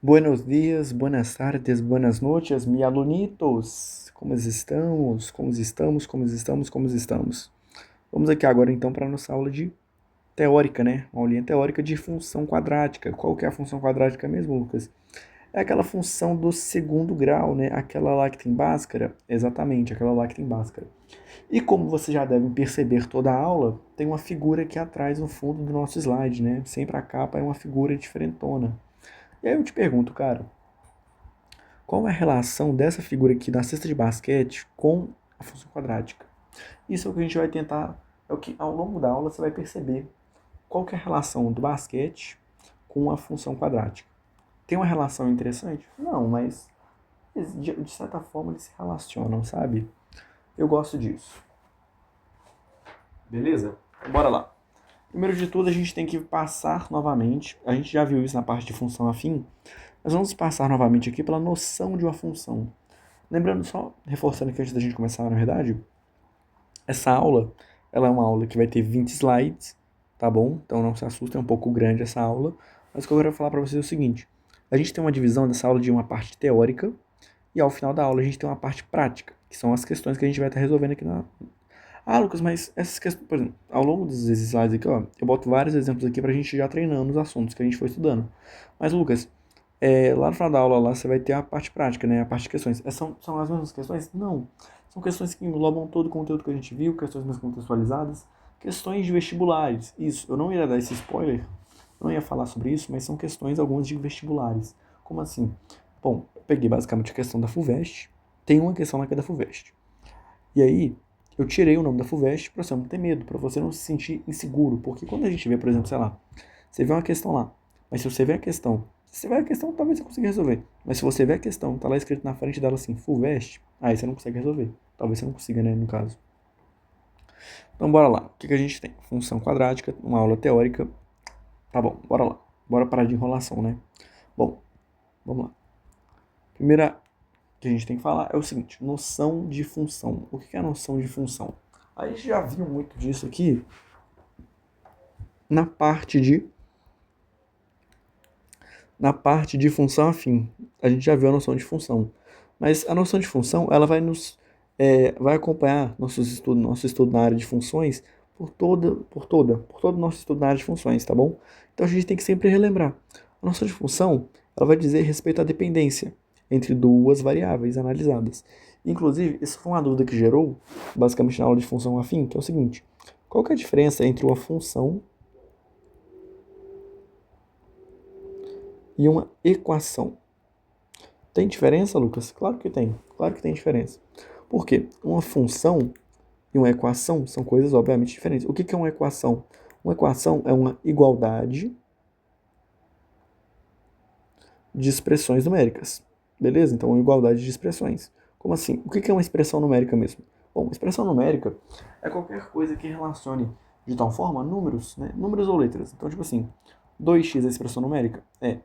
Buenos dias, buenas tardes, buenas noches, mi alunitos. Como estamos? Como estamos? Como estamos? Como estamos? Vamos aqui agora então para a nossa aula de teórica, né? Uma aulinha teórica de função quadrática. Qual que é a função quadrática mesmo, Lucas? É aquela função do segundo grau, né? Aquela lá que tem Bhaskara. Exatamente, aquela lá que tem Bhaskara. E como vocês já devem perceber toda a aula, tem uma figura aqui atrás no fundo do nosso slide, né? Sempre a capa é uma figura diferentona. E aí eu te pergunto, cara, qual é a relação dessa figura aqui da cesta de basquete com a função quadrática? Isso é o que a gente vai tentar, é o que ao longo da aula você vai perceber qual que é a relação do basquete com a função quadrática. Tem uma relação interessante? Não, mas de certa forma eles se relacionam, sabe? Eu gosto disso. Beleza? Bora lá. Primeiro de tudo, a gente tem que passar novamente. A gente já viu isso na parte de função afim, mas vamos passar novamente aqui pela noção de uma função. Lembrando, só reforçando aqui antes da gente começar, na verdade, essa aula, ela é uma aula que vai ter 20 slides, tá bom? Então não se assusta, é um pouco grande essa aula. Mas o que eu quero falar para vocês é o seguinte: a gente tem uma divisão dessa aula de uma parte teórica e ao final da aula a gente tem uma parte prática, que são as questões que a gente vai estar resolvendo aqui na. Ah, Lucas, mas essas questões, por exemplo, ao longo desses slides aqui, ó, eu boto vários exemplos aqui pra gente já treinando os assuntos que a gente foi estudando. Mas, Lucas, lá no final da aula lá você vai ter a parte prática, né? A parte de questões. São as mesmas questões? Não. São questões que englobam todo o conteúdo que a gente viu, questões mais contextualizadas, questões de vestibulares. Isso, eu não ia dar esse spoiler, não ia falar sobre isso, mas são questões algumas de vestibulares. Como assim? Bom, eu peguei basicamente a questão da FUVEST, tem uma questão lá que é da FUVEST. E aí, eu tirei o nome da FUVEST para você não ter medo, para você não se sentir inseguro. Porque quando a gente vê, por exemplo, sei lá, você vê uma questão lá, mas se você vê a questão, se você vê a questão, talvez você consiga resolver. Mas se você vê a questão, tá lá escrito na frente dela assim, FUVEST, aí você não consegue resolver. Talvez você não consiga, né, no caso. Então, bora lá. O que a gente tem? Função quadrática, uma aula teórica. Tá bom, bora lá. Bora parar de enrolação, né? Bom, vamos lá. Primeira que a gente tem que falar é o seguinte, noção de função. O que é a noção de função? A gente já viu muito disso aqui na parte de função afim. A gente já viu a noção de função. Mas a noção de função, ela vai acompanhar nosso estudo na área de funções por todo o nosso estudo na área de funções, tá bom? Então a gente tem que sempre relembrar. A noção de função, ela vai dizer respeito à dependência entre duas variáveis analisadas. Inclusive, isso foi uma dúvida que gerou, basicamente na aula de função afim, que é o seguinte: qual que é a diferença entre uma função e uma equação? Tem diferença, Lucas? Claro que tem. Claro que tem diferença. Por quê? Uma função e uma equação são coisas obviamente diferentes. O que é uma equação? Uma equação é uma igualdade de expressões numéricas. Beleza? Então, uma igualdade de expressões. Como assim? O que é uma expressão numérica mesmo? Bom, expressão numérica é qualquer coisa que relacione de tal forma números, né? Números ou letras. Então, tipo assim, 2x é expressão numérica? É.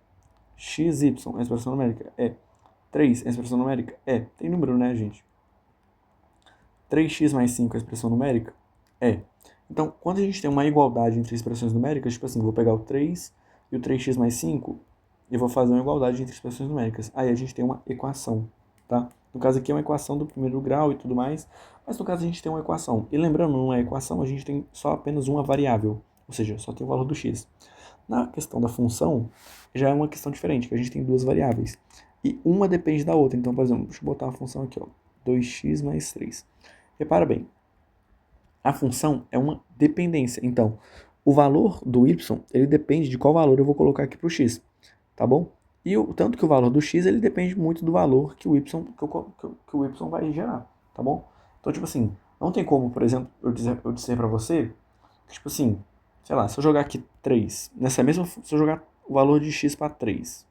XY é expressão numérica? É. 3 é expressão numérica? É. Tem número, né, gente? 3x mais 5 é expressão numérica? É. Então, quando a gente tem uma igualdade entre expressões numéricas, tipo assim, vou pegar o 3 e o 3x mais 5 e vou fazer uma igualdade entre expressões numéricas. Aí a gente tem uma equação, tá? No caso aqui é uma equação do primeiro grau e tudo mais, mas no caso a gente tem uma equação. E lembrando, numa equação a gente tem só apenas uma variável, ou seja, só tem o valor do x. Na questão da função, já é uma questão diferente, que a gente tem duas variáveis. E uma depende da outra. Então, por exemplo, deixa eu botar uma função aqui, ó, 2x mais 3. Repara bem, a função é uma dependência. Então, o valor do y, ele depende de qual valor eu vou colocar aqui para o x, tá bom? E tanto que o valor do x, ele depende muito do valor que o y vai gerar, tá bom? Então, tipo assim, não tem como, por exemplo, eu dizer para você, que, tipo assim, sei lá, se eu jogar aqui 3, se eu jogar o valor de x para 3,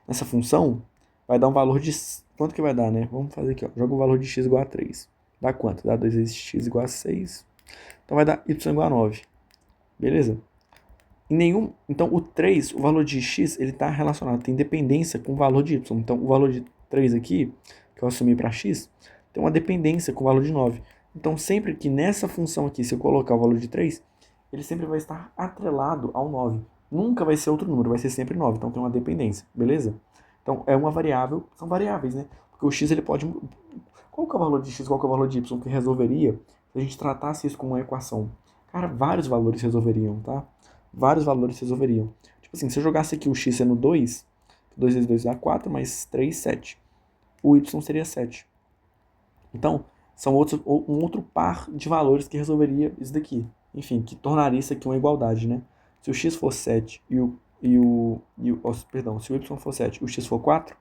nessa função, vai dar um valor de, quanto que vai dar, né? Vamos fazer aqui, ó, joga o valor de x igual a 3. Dá quanto? Dá 2 vezes x igual a 6. Então vai dar y igual a 9. Beleza? Então o 3, o valor de x, ele está relacionado, tem dependência com o valor de y. Então o valor de 3 aqui, que eu assumi para x, tem uma dependência com o valor de 9. Então sempre que nessa função aqui, se eu colocar o valor de 3, ele sempre vai estar atrelado ao 9. nunca vai ser outro número, vai ser sempre 9, então tem uma dependência, beleza? Então é uma variável, são variáveis, né? Porque o x ele pode... Qual que é o valor de x, qual que é o valor de y que resolveria se a gente tratasse isso como uma equação? Cara, vários valores resolveriam, tá? Vários valores resolveriam. Tipo assim, se eu jogasse aqui o x sendo 2, 2 vezes 2 dá 4, mais 3, 7. O y seria 7. Então, são um outro par de valores que resolveria isso daqui. Enfim, que tornaria isso aqui uma igualdade, né? Se o x for 7 perdão, se o y for 7 e o x for 4,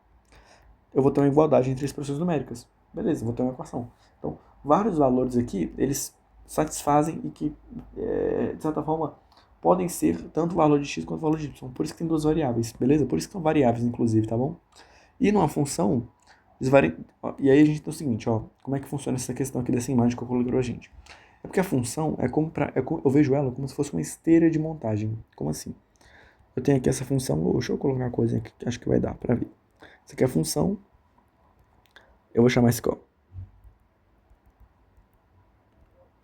eu vou ter uma igualdade entre expressões numéricas. Beleza, vou ter uma equação. Então, vários valores aqui, eles satisfazem e que, de certa forma, podem ser tanto o valor de x quanto o valor de y. Por isso que tem duas variáveis, beleza? Por isso que são variáveis, inclusive, tá bom? E numa função, e aí a gente tem o seguinte, ó, como é que funciona essa questão aqui dessa imagem que eu coloquei pra gente? É porque a função eu vejo ela como se fosse uma esteira de montagem. Como assim? Eu tenho aqui essa função, deixa eu colocar uma coisa aqui que acho que vai dar pra ver. Isso aqui é a função, eu vou chamar isso aqui, ó,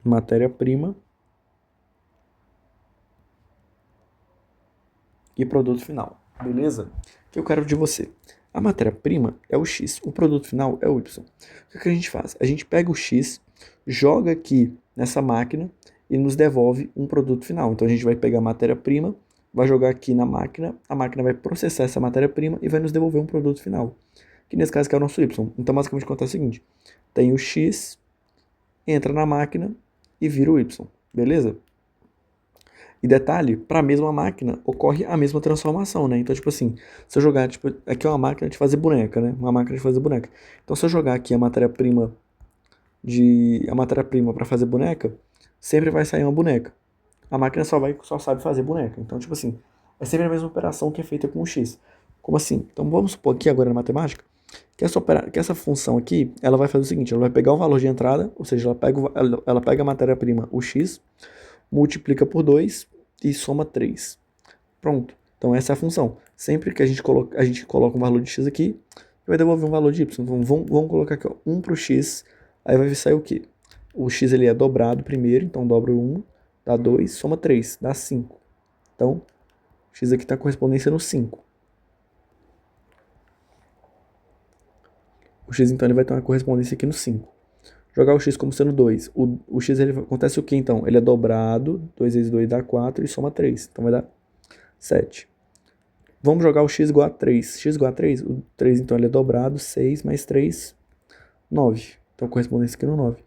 matéria-prima e produto final, beleza? O que eu quero de você? A matéria-prima é o x, o produto final é o y. O que a gente faz? A gente pega o x, joga aqui nessa máquina e nos devolve um produto final. Então a gente vai pegar a matéria-prima, vai jogar aqui na máquina, a máquina vai processar essa matéria-prima e vai nos devolver um produto final, que nesse caso que é o nosso y. Então basicamente acontece o seguinte, tem o x, entra na máquina e vira o y, beleza? E detalhe, para a mesma máquina ocorre a mesma transformação, né? Então, tipo assim, se eu jogar, tipo, aqui é uma máquina de fazer boneca, né? Uma máquina de fazer boneca. Então, se eu jogar aqui a matéria-prima para fazer boneca, sempre vai sair uma boneca. A máquina só sabe fazer boneca. Então, tipo assim, é sempre a mesma operação que é feita com o x. Como assim? Então, vamos supor aqui agora na matemática que essa função aqui, ela vai fazer o seguinte, ela vai pegar o valor de entrada, ou seja, ela pega a matéria-prima, o x, multiplica por 2 e soma 3. Pronto. Então essa é a função. Sempre que a gente coloca um valor de x aqui, vai devolver um valor de y. Então vamos colocar aqui, ó, 1 para o x, aí vai sair o quê? O x ele é dobrado primeiro, então dobra 1, dá 2, soma 3, dá 5. Então, o x aqui está correspondência no 5. O x então ele vai ter uma correspondência aqui no 5. Jogar o x como sendo 2. O x ele acontece o que então? Ele é dobrado, 2 vezes 2 dá 4 e soma 3. Então vai dar 7. Vamos jogar o x igual a 3. X igual a 3, o 3 então ele é dobrado, 6 mais 3, 9. Então correspondência aqui no 9.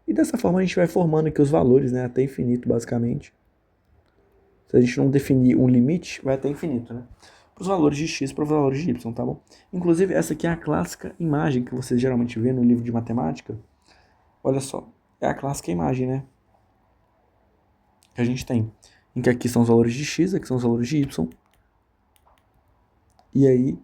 E dessa forma a gente vai formando aqui os valores, né, até infinito basicamente. Se a gente não definir um limite, vai até infinito, né? Para os valores de x, para os valores de y, tá bom? Inclusive essa aqui é a clássica imagem que vocês geralmente vê no livro de matemática. Olha só, é a clássica imagem, né? Que a gente tem. Em que aqui são os valores de x, aqui são os valores de y. E aí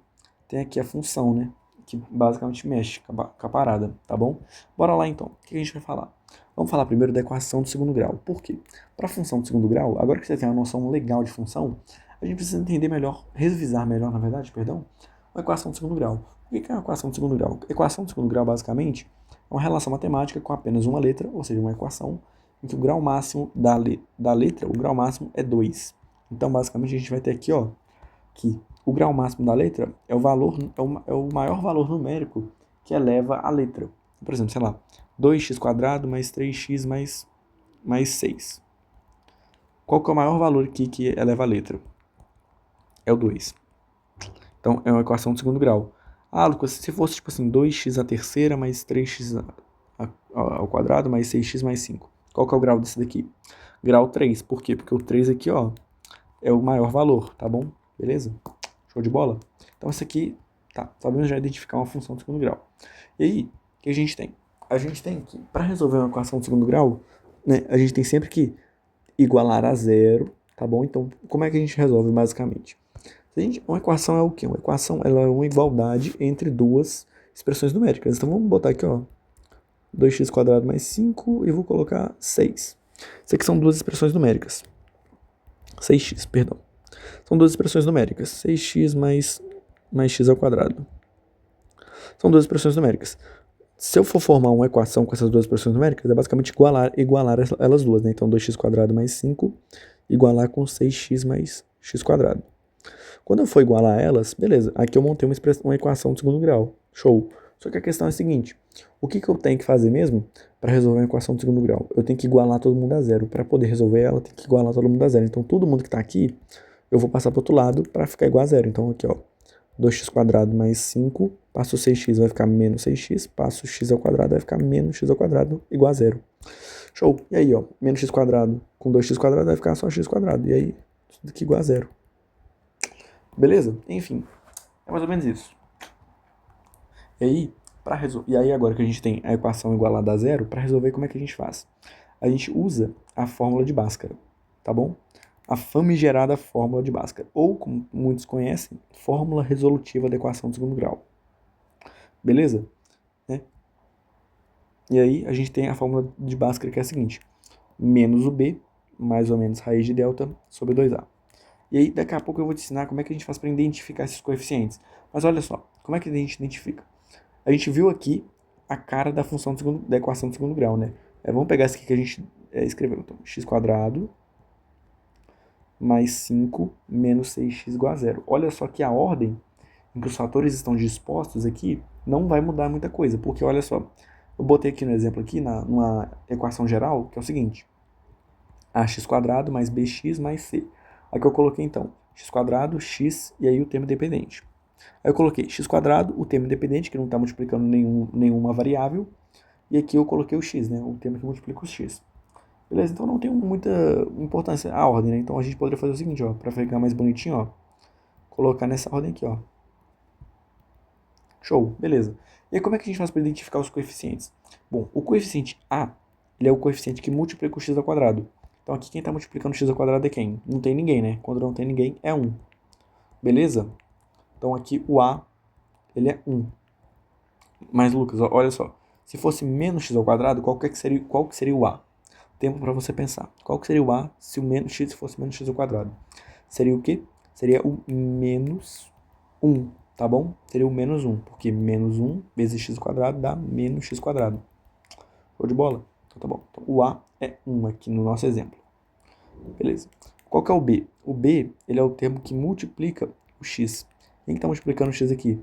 tem aqui a função, né? Que basicamente mexe com a parada, tá bom? Bora lá então. O que a gente vai falar? Vamos falar primeiro da equação do segundo grau. Por quê? Para a função do segundo grau, agora que você tem uma noção legal de função, a gente precisa entender melhor, revisar melhor, na verdade, perdão, a equação do segundo grau. O que é uma equação do segundo grau? Equação do segundo grau, basicamente, é uma relação matemática com apenas uma letra, ou seja, uma equação, em que o grau máximo da letra, o grau máximo é 2. Então, basicamente, a gente vai ter aqui, ó, que o grau máximo da letra é o maior valor numérico que eleva a letra. Por exemplo, sei lá, 2x² mais 3x mais 6. Qual que é o maior valor aqui que eleva a letra? É o 2. Então, é uma equação de segundo grau. Ah, Lucas, se fosse tipo assim, 2x à terceira mais 3x ao quadrado mais 6x mais 5. Qual que é o grau desse daqui? Grau 3. Por quê? Porque o 3 aqui, ó, é o maior valor, tá bom? Beleza? Show de bola? Então, essa aqui, tá, sabemos já identificar uma função de segundo grau. E aí, o que a gente tem? A gente tem que, para resolver uma equação de segundo grau, né, a gente tem sempre que igualar a zero, tá bom? Então, como é que a gente resolve, basicamente? Uma equação é o quê? Uma equação ela é uma igualdade entre duas expressões numéricas. Então, vamos botar aqui, ó, 2x² mais 5 e vou colocar 6. Isso aqui são duas expressões numéricas. 6x, perdão. São duas expressões numéricas. 6x mais x ao quadrado. São duas expressões numéricas. Se eu for formar uma equação com essas duas expressões numéricas, é basicamente igualar elas duas, né? Então, 2x² mais 5 igualar com 6x mais x². Quando eu for igualar elas, beleza, aqui eu montei uma equação de segundo grau, show. Só que a questão é a seguinte, o que eu tenho que fazer mesmo para resolver uma equação de segundo grau? Eu tenho que igualar todo mundo a zero. Para poder resolver ela, eu tenho que igualar todo mundo a zero. Então todo mundo que está aqui, eu vou passar para o outro lado para ficar igual a zero. Então aqui, ó, 2x² mais 5, passo 6x vai ficar menos 6x, passo x² vai ficar menos x² igual a zero. Show. E aí, ó, menos x² com 2x² vai ficar só x². E aí, tudo aqui igual a zero. Beleza? Enfim, é mais ou menos isso. E aí, e aí agora que a gente tem a equação igualada a zero, para resolver como é que a gente faz? A gente usa a fórmula de Bhaskara, tá bom? A famigerada fórmula de Bhaskara, ou como muitos conhecem, fórmula resolutiva da equação de segundo grau. Beleza? Né? E aí a gente tem a fórmula de Bhaskara que é a seguinte, menos o b, mais ou menos raiz de delta, sobre 2a. E aí daqui a pouco eu vou te ensinar como é que a gente faz para identificar esses coeficientes. Mas olha só, como é que a gente identifica? A gente viu aqui a cara da função da equação de segundo grau, né? Vamos pegar esse aqui que a gente escreveu. Então, x² mais 5 menos 6x igual a zero. Olha só que a ordem em que os fatores estão dispostos aqui não vai mudar muita coisa. Porque olha só, eu botei aqui no exemplo aqui, numa equação geral, que é o seguinte. Ax² mais bx mais c. Aqui eu coloquei então x², x e aí o termo dependente. Aí eu coloquei x², o termo independente, que não está multiplicando nenhuma variável. E aqui eu coloquei o x, né? O termo que multiplica o x. Beleza? Então não tem muita importância a ordem, né? Então a gente poderia fazer o seguinte, ó. Para ficar mais bonitinho, ó. Colocar nessa ordem aqui, ó. Show, beleza. E aí como é que a gente faz para identificar os coeficientes? Bom, o coeficiente a, ele é o coeficiente que multiplica o x². Então aqui quem está multiplicando o x² é quem? Não tem ninguém, né? Quando não tem ninguém, é 1. Beleza? Então aqui o a, ele é 1. Mas Lucas, olha só. Se fosse menos x², qual que seria o a? Tempo para você pensar. Qual que seria o a se o menos x fosse menos x²? Seria o quê? Seria o menos 1, tá bom? Seria o menos 1, porque menos 1 vezes x² dá menos x². Show de bola? Então tá bom. Então, o a é 1 aqui no nosso exemplo. Beleza. Qual que é o b? O b, ele é o termo que multiplica o x. Quem que está multiplicando o x aqui?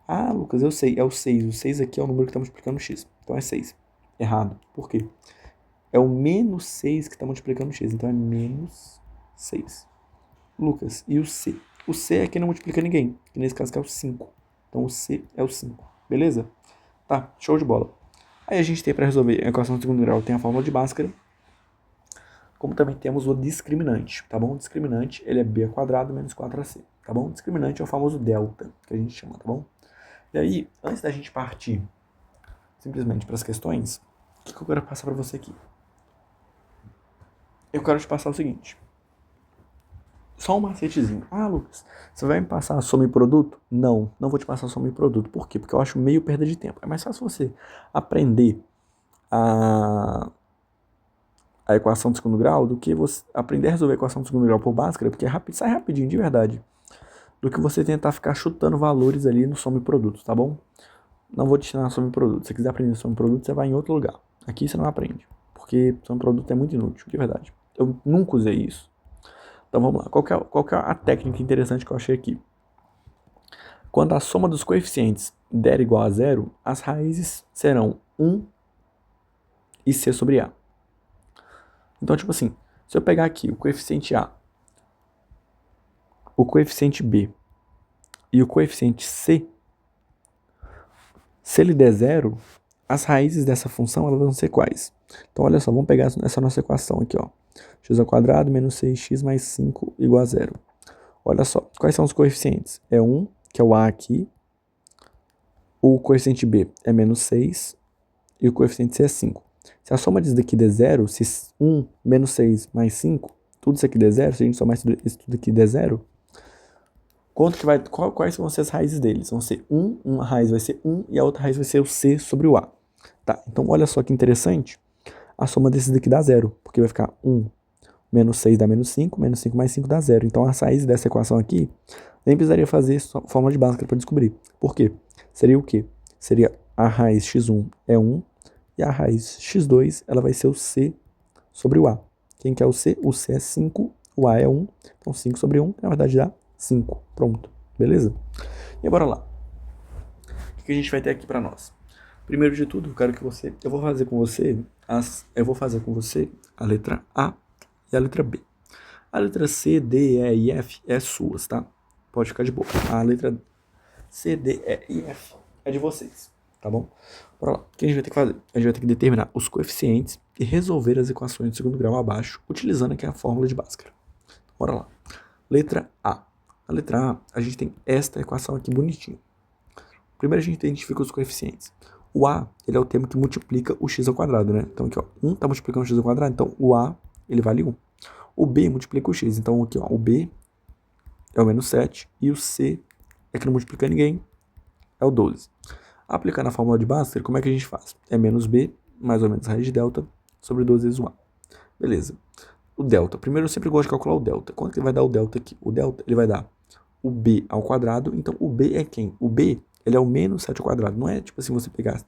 Ah, Lucas, eu sei, é o 6. O 6 aqui é o número que está multiplicando o x. Então é 6. Errado. Por quê? É o menos 6 que está multiplicando o x. Então é menos 6. Lucas, e o c? O c é quem não multiplica ninguém. Que nesse caso aqui é o 5. Então o c é o 5. Beleza? Tá, show de bola. Aí a gente tem para resolver a equação de segundo grau, tem a fórmula de Bhaskara. Como também temos o discriminante, tá bom? O discriminante, ele é b² menos 4ac, tá bom? O discriminante é o famoso delta, que a gente chama, tá bom? E aí, antes da gente partir simplesmente para as questões, o que eu quero passar para você aqui? Eu quero te passar o seguinte. Só um macetezinho. Ah, Lucas, você vai me passar a soma e produto? Não, não vou te passar a soma e produto. Por quê? Porque eu acho meio perda de tempo. É mais fácil você aprender a equação de segundo grau do que você aprender a resolver a equação de segundo grau por Bhaskara, porque sai rapidinho, de verdade. Do que você tentar ficar chutando valores ali no soma e produto, tá bom? Não vou te ensinar soma e produto. Se você quiser aprender soma e produto, você vai em outro lugar. Aqui você não aprende, porque soma e produto é muito inútil, de verdade. Eu nunca usei isso. Então vamos lá. Qual que é a técnica interessante que eu achei aqui? Quando a soma dos coeficientes der igual a zero, as raízes serão 1 e c sobre a. Então, tipo assim, se eu pegar aqui o coeficiente a, o coeficiente b e o coeficiente c, se ele der zero, as raízes dessa função elas vão ser quais? Então, olha só, vamos pegar essa nossa equação aqui, ó. x² menos 6x mais 5 igual a zero. Olha só, quais são os coeficientes? É 1, que é o a aqui. O coeficiente b é menos 6 e o coeficiente c é 5. Se a soma disso daqui der zero, se 1 menos 6 mais 5, tudo isso aqui der zero, se a gente somar isso tudo aqui der zero, quais vão ser as raízes deles? Vão ser uma raiz vai ser 1 e a outra raiz vai ser o c sobre o a. Tá, então olha só que interessante, a soma desses daqui dá zero, porque vai ficar 1 menos 6 dá menos 5 mais 5 dá zero. Então as raízes dessa equação aqui, nem precisaria fazer fórmula de Bhaskara para descobrir. Por quê? Seria o quê? Seria a raiz x1 é 1 e a raiz x2 ela vai ser o c sobre o a. Quem que é o c? O c é 5, O A é 1, então 5 sobre 1, na verdade dá 5. Pronto, beleza? E bora lá. O que a gente vai ter aqui para nós? Primeiro de tudo, eu quero que eu vou fazer com você a letra A e a letra B. A letra C, D, E e F é suas, tá? Pode ficar de boa. A letra C, D, E e F é de vocês, tá bom? Bora lá. O que a gente vai ter que fazer? A gente vai ter que determinar os coeficientes e resolver as equações de segundo grau abaixo, utilizando aqui a fórmula de Bhaskara. Bora lá. Letra A. A letra A, a gente tem esta equação aqui bonitinha. Primeiro a gente identifica os coeficientes. O A, ele é o termo que multiplica o x ao quadrado, né? Então aqui, ó, 1 está multiplicando o x ao quadrado, então o A, ele vale 1. O B multiplica o x, então aqui, ó, o B é o menos 7 e o C é que não multiplica ninguém, é o 12. Aplicando a fórmula de Bhaskara, como é que a gente faz? É menos B, mais ou menos raiz de delta, sobre 12 vezes o A. Beleza. O delta. Primeiro eu sempre gosto de calcular o delta. Quanto que vai dar o delta aqui? O delta, ele vai dar o B ao quadrado. Então, o B é quem? O B, ele é o menos 7 ao quadrado. Não é tipo assim, você pegar...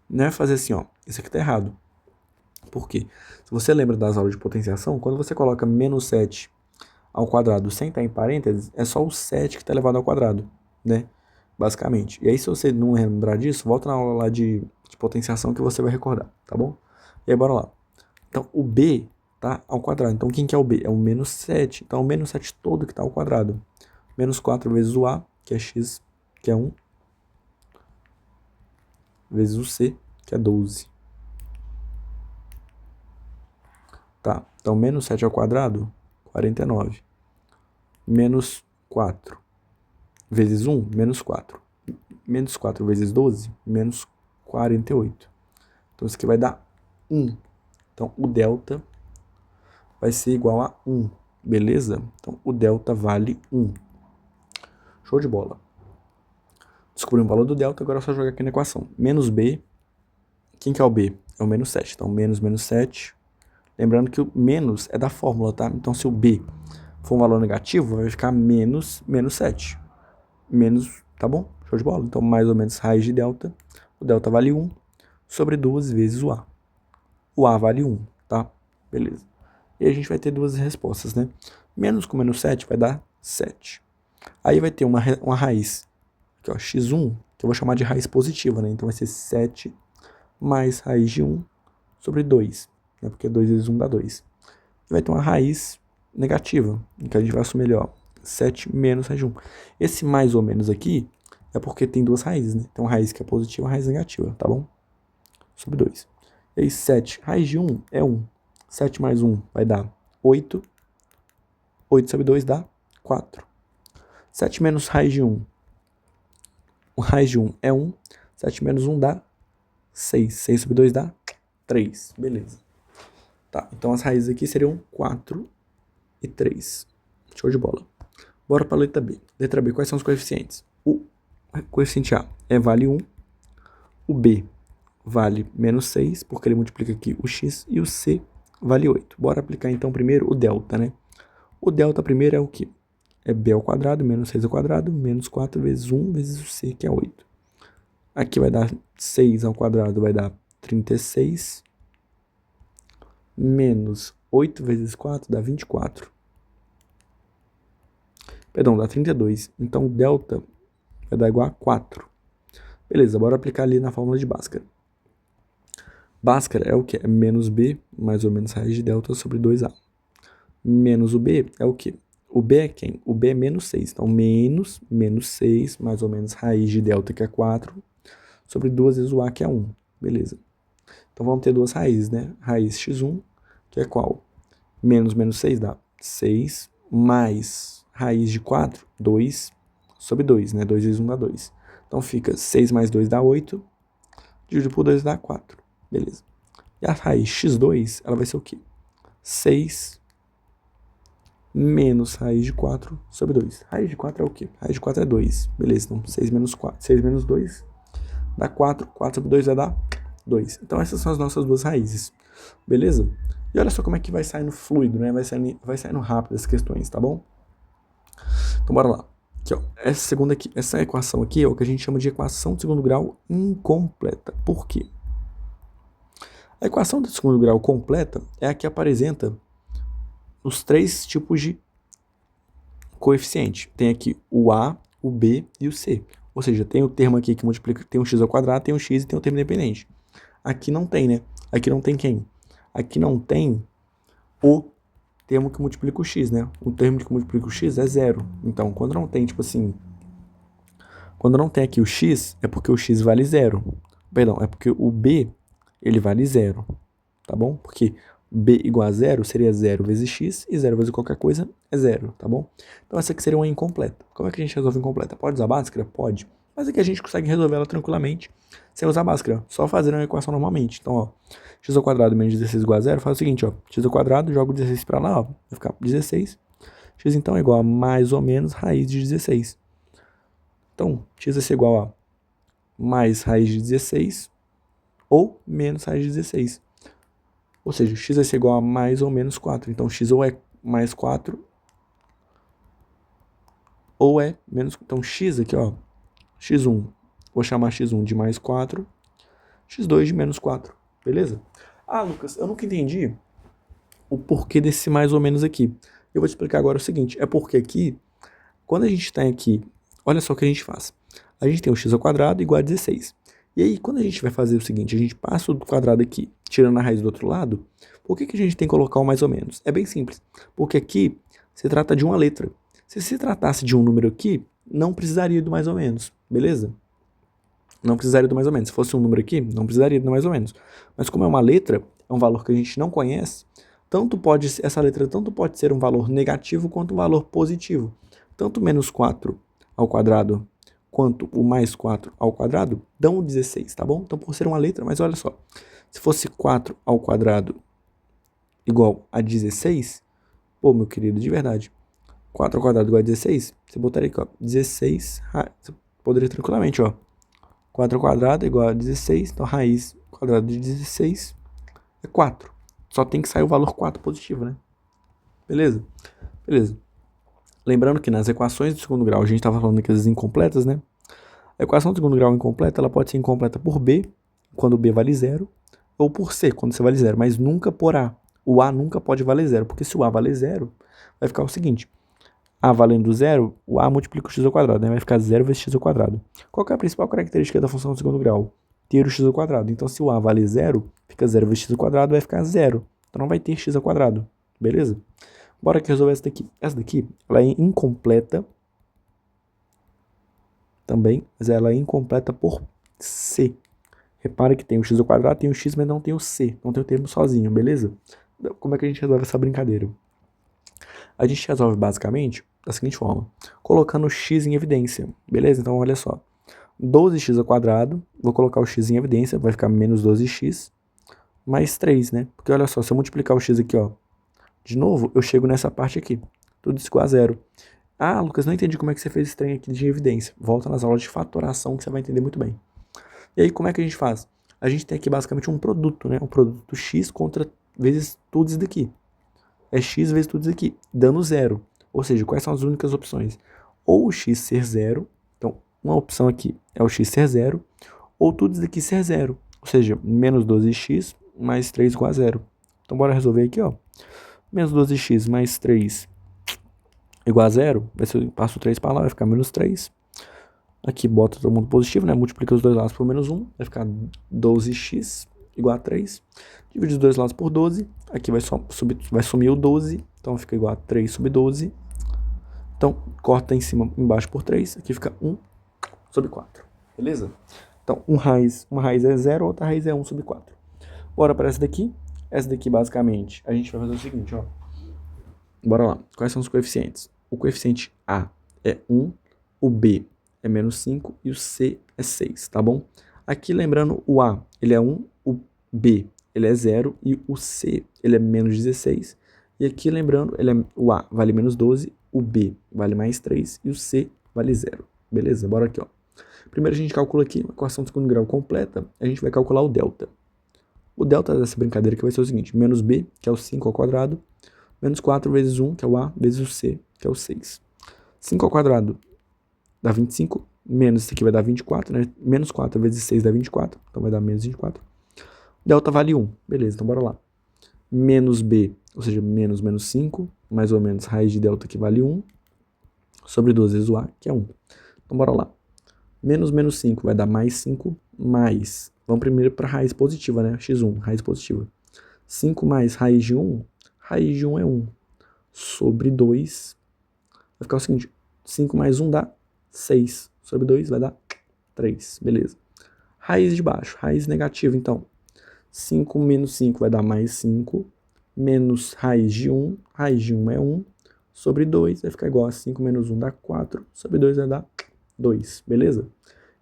Não é fazer assim, ó. Isso aqui tá errado. Por quê? Se você lembra das aulas de potenciação, quando você coloca menos 7 ao quadrado sem estar em parênteses, é só o 7 que está elevado ao quadrado, né? Basicamente. E aí, se você não lembrar disso, volta na aula lá de potenciação que você vai recordar, tá bom? E aí, bora lá. Então, o B tá ao quadrado. Então, quem que é o B? É o menos 7. Então, o menos 7 todo que está ao quadrado. Menos 4 vezes o A, que é x, que é 1. Vezes o C, que é 12. Tá, então menos 7 ao quadrado, 49. Menos 4 vezes 1, menos 4. Menos 4 vezes 12, menos 48. Então, isso aqui vai dar 1. Então, o delta vai ser igual a 1, beleza? Então, o delta vale 1. Show de bola. Descobri o valor do delta, agora é só jogar aqui na equação. Menos B, quem que é o B? É o menos 7. Então, menos 7. Lembrando que o menos é da fórmula, tá? Então, se o B for um valor negativo, vai ficar menos 7. Menos, tá bom? Show de bola? Então, mais ou menos raiz de delta. O delta vale 1 sobre 2 vezes o A. O A vale 1, tá? Beleza. E a gente vai ter duas respostas, né? Menos com menos 7 vai dar 7. Aí vai ter uma raiz, aqui, ó, x1, que eu vou chamar de raiz positiva, né? Então vai ser 7 mais raiz de 1 sobre 2, né? Porque 2 vezes 1 dá 2. E vai ter uma raiz negativa, que a gente vai assumir, ó, 7 menos raiz de 1. Esse mais ou menos aqui é porque tem duas raízes, né? Tem uma raiz que é positiva e uma raiz negativa, tá bom? Sobre 2. E aí 7, raiz de 1 é 1. 7 mais 1 vai dar 8. 8 sobre 2 dá 4. 7 menos raiz de 1. O raiz de 1 é 1. 7 menos 1 dá 6. 6 sobre 2 dá 3. Beleza. Tá, então as raízes aqui seriam 4 e 3. Show de bola. Bora para a letra B. Letra B, quais são os coeficientes? O coeficiente A vale 1. O B vale menos 6, porque ele multiplica aqui o x. E o C vale 8. Bora aplicar então primeiro o delta, né? O delta primeiro é o quê? É b ao quadrado, menos 6 ao quadrado, menos 4 vezes 1 vezes o c, que é 8. Aqui vai dar 6 ao quadrado, vai dar 36. Menos 8 vezes 4 dá 24. Perdão, dá 32. Então, o delta vai dar igual a 4. Beleza, bora aplicar ali na fórmula de Bhaskara. Bhaskara é o que? É menos b, mais ou menos raiz de delta sobre 2a. Menos o b é o que? O b é quem? O b é menos 6. Então, menos 6, mais ou menos raiz de delta, que é 4, sobre 2 vezes o a, que é 1. Beleza. Então, vamos ter duas raízes, né? Raiz x1, que é qual? Menos 6 dá 6, mais raiz de 4, 2, sobre 2, né? 2 vezes 1 dá 2. Então, fica 6 mais 2 dá 8, dividido por 2 dá 4. Beleza. E a raiz x2, ela vai ser o quê? 6 menos raiz de 4 sobre 2. Raiz de 4 é o quê? Raiz de 4 é 2. Beleza, então 6 menos 4. 6 menos 2 dá 4. 4 sobre 2 vai dar 2. Então essas são as nossas duas raízes. Beleza? E olha só como é que vai saindo fluido, né? Vai saindo rápido as questões, tá bom? Então bora lá. Aqui, ó. Essa equação aqui é o que a gente chama de equação de segundo grau incompleta. Por quê? A equação de segundo grau completa é a que apresenta os 3 tipos de coeficiente. Tem aqui o A, o B e o C. Ou seja, tem o termo aqui que multiplica, tem o x ao quadrado, tem o x e tem o termo independente. Aqui não tem, né? Aqui não tem quem? Aqui não tem o termo que multiplica o x, né? O termo que multiplica o x é 0. Então, quando não tem, tipo assim, quando não tem aqui o x, é porque o x vale 0. Perdão, é porque o b, ele vale 0, tá bom? Porque b igual a 0 seria 0 vezes x e 0 vezes qualquer coisa é 0, tá bom? Então essa aqui seria uma incompleta. Como é que a gente resolve incompleta? Pode usar Bhaskara? Pode. Mas aqui a gente consegue resolver ela tranquilamente sem usar Bhaskara, só fazendo a equação normalmente. Então, ó, x ao quadrado menos 16 igual a 0, faz o seguinte, ó, x ao quadrado, jogo 16 para lá, ó, vai ficar 16. X então é igual a mais ou menos raiz de 16. Então, x vai ser igual a mais raiz de 16 ou menos raiz de 16. Ou seja, x vai ser igual a mais ou menos 4. Então, x ou é mais 4 ou é menos... Então, x aqui, ó, x1, vou chamar x1 de mais 4, x2 de menos 4, beleza? Ah, Lucas, eu nunca entendi o porquê desse mais ou menos aqui. Eu vou te explicar agora o seguinte, é porque aqui, quando a gente tem aqui, olha só o que a gente faz. A gente tem o x ao quadrado igual a 16. E aí, quando a gente vai fazer o seguinte, a gente passa o quadrado aqui, tirando a raiz do outro lado, por que a gente tem que colocar o mais ou menos? É bem simples, porque aqui se trata de uma letra. Se tratasse de um número aqui, não precisaria do mais ou menos, beleza? Não precisaria do mais ou menos. Se fosse um número aqui, não precisaria do mais ou menos. Mas como é uma letra, é um valor que a gente não conhece, essa letra tanto pode ser um valor negativo quanto um valor positivo. Tanto menos 4 ao quadrado quanto o mais 4 ao quadrado dão 16, tá bom? Então, por ser uma letra, mas olha só. Se fosse 4 ao quadrado igual a 16, pô, meu querido, de verdade, 4 ao quadrado igual a 16, você botaria aqui, ó, 16, você poderia tranquilamente, ó, 4 ao quadrado igual a 16, então raiz quadrada de 16 é 4. Só tem que sair o valor 4 positivo, né? Beleza? Beleza. Lembrando que nas equações do segundo grau, a gente estava falando aqui das incompletas, né? A equação do segundo grau incompleta, ela pode ser incompleta por B, quando B vale 0, ou por C, quando C vale 0, mas nunca por A. O A nunca pode valer 0, porque se o A vale 0, vai ficar o seguinte, A valendo 0, o A multiplica o x ao quadrado, né? Vai ficar 0 vezes x ao quadrado. Qual que é a principal característica da função do segundo grau? Ter o x ao quadrado. Então, se o A vale 0, fica 0 vezes x ao quadrado, vai ficar 0. Então, não vai ter x ao quadrado, beleza? Bora que resolver essa daqui. Essa daqui, ela é incompleta também, mas ela é incompleta por C. Repara que tem o x ao quadrado, tem o x, mas não tem o C. Não tem o termo sozinho, beleza? Como é que a gente resolve essa brincadeira? A gente resolve basicamente da seguinte forma, colocando o x em evidência, beleza? Então, olha só. 12x ao quadrado, vou colocar o x em evidência, vai ficar menos 12x, mais 3, né? Porque olha só, se eu multiplicar o x aqui, ó, de novo, eu chego nessa parte aqui. Tudo isso igual a 0. Ah, Lucas, não entendi como é que você fez esse trem aqui de evidência. Volta nas aulas de fatoração que você vai entender muito bem. E aí, como é que a gente faz? A gente tem aqui basicamente um produto, né? Um produto x contra vezes tudo isso daqui. É x vezes tudo isso aqui, dando 0. Ou seja, quais são as únicas opções? Ou o x ser 0, então uma opção aqui é o x ser 0, ou tudo isso daqui ser 0. Ou seja, menos 12x mais 3 igual a 0. Então, bora resolver aqui, ó. Menos 12x mais 3 igual a 0, passo o 3 para lá, vai ficar menos 3. Aqui bota todo mundo positivo, né? Multiplica os dois lados por menos 1, vai ficar 12x igual a 3. Divide os dois lados por 12, aqui vai sumir o 12, então fica igual a 3 sobre 12. Então, corta em cima, embaixo por 3, aqui fica 1 sobre 4, beleza? Então, uma raiz é 0, outra raiz é 1 sobre 4. Bora para essa daqui. Essa daqui, basicamente, a gente vai fazer o seguinte, ó. Bora lá. Quais são os coeficientes? O coeficiente A é 1, o B é menos 5 e o C é 6, tá bom? Aqui, lembrando, o A, ele é 1, o B, ele é 0 e o C, ele é menos 16. E aqui, lembrando, o A vale menos 12, o B vale mais 3 e o C vale 0. Beleza? Bora aqui, ó. Primeiro a gente calcula aqui uma equação de segundo grau completa, a gente vai calcular o delta. O delta dessa brincadeira aqui vai ser o seguinte, menos B, que é o 5 ao quadrado, menos 4 vezes 1, que é o A, vezes o C, que é o 6. 5 ao quadrado dá 25, menos isso aqui vai dar 24, né? Menos 4 vezes 6 dá 24, então vai dar menos 24. Delta vale 1, beleza, então bora lá. Menos B, ou seja, menos 5, mais ou menos raiz de delta que vale 1, sobre 2 vezes o A, que é 1. Então, bora lá. Menos 5 vai dar mais 5, mais... Vamos primeiro para a raiz positiva, né? x1, raiz positiva. 5 mais raiz de 1 é 1. Sobre 2, vai ficar o seguinte, 5 mais 1 dá 6. Sobre 2 vai dar 3, beleza. Raiz de baixo, raiz negativa, então. 5 menos 5 vai dar mais 5, menos raiz de 1 é 1, sobre 2 vai ficar igual a 5 menos 1 dá 4, sobre 2 vai dar 2, beleza?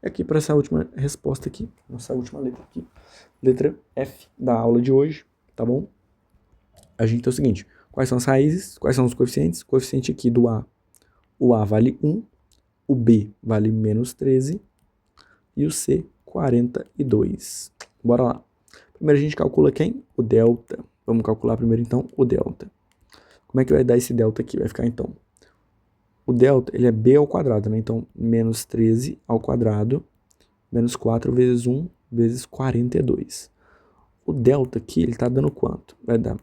E aqui para essa última resposta aqui, nossa última letra aqui, letra F da aula de hoje, tá bom? A gente tem o seguinte, quais são as raízes, quais são os coeficientes? O coeficiente aqui do A, o A vale 1, o B vale menos 13 e o C 42. Bora lá. Primeiro a gente calcula quem? O delta. Vamos calcular primeiro então o delta. Como é que vai dar esse delta aqui? Vai ficar então, o delta ele é b ao quadrado, né? Então menos 13 ao quadrado, menos 4 vezes 1 vezes 42. O delta aqui ele está dando quanto? Vai dar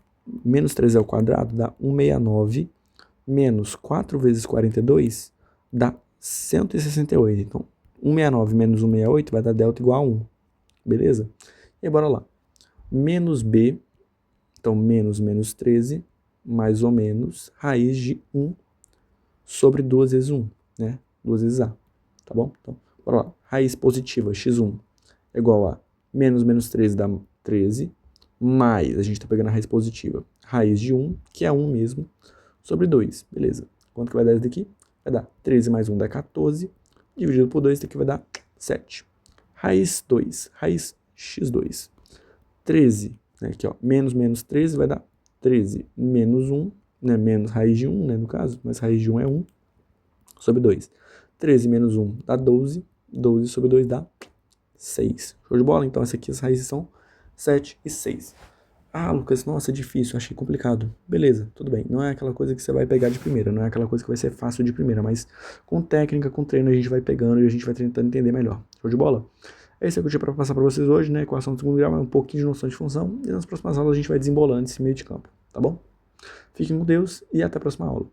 menos 13 ao quadrado, dá 169, menos 4 vezes 42 dá 168. Então 169 menos 168 vai dar delta igual a 1. Beleza? E aí, bora lá. Menos b, então menos 13, mais ou menos, raiz de 1 sobre 2 vezes 1, né? 2 vezes a, tá bom? Então, bora lá. Raiz positiva, x1, é igual a menos 13 dá 13, mais, a gente tá pegando a raiz positiva, raiz de 1, que é 1 mesmo, sobre 2, beleza. Quanto que vai dar isso daqui? Vai dar 13 mais 1 dá 14, dividido por 2, isso daqui vai dar 7. Raiz 2, raiz x2. 13, né, aqui ó, menos 13 vai dar 13 menos 1, né, menos raiz de 1, né, no caso, mas raiz de 1 é 1, sobre 2. 13 menos 1 dá 12, 12 sobre 2 dá 6. Show de bola? Então, essa aqui as raízes são 7 e 6. Ah, Lucas, nossa, é difícil, achei complicado. Beleza, tudo bem. Não é aquela coisa que você vai pegar de primeira, não é aquela coisa que vai ser fácil de primeira, mas com técnica, com treino, a gente vai pegando e a gente vai tentando entender melhor. Show de bola? É isso que eu tinha para passar para vocês hoje, né? Equação do segundo grau é um pouquinho de noção de função. E nas próximas aulas a gente vai desembolando esse meio de campo, tá bom? Fiquem com Deus e até a próxima aula.